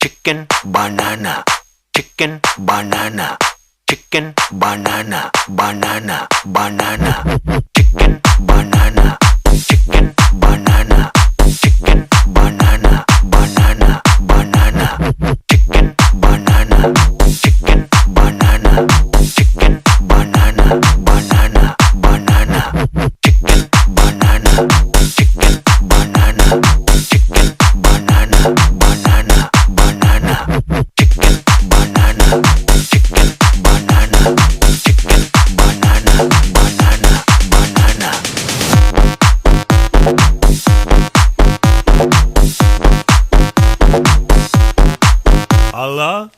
chicken banana, chicken banana, chicken banana, banana, banana, chicken banana, chicken banana, chicken banana, banana, banana, chicken banana, chicken banana, chicken banana, banana, banana, chicken banana, chicken banana, chicken banana, banana, banana, chicken banana, chicken banana, chicken banana, banana, banana. Allah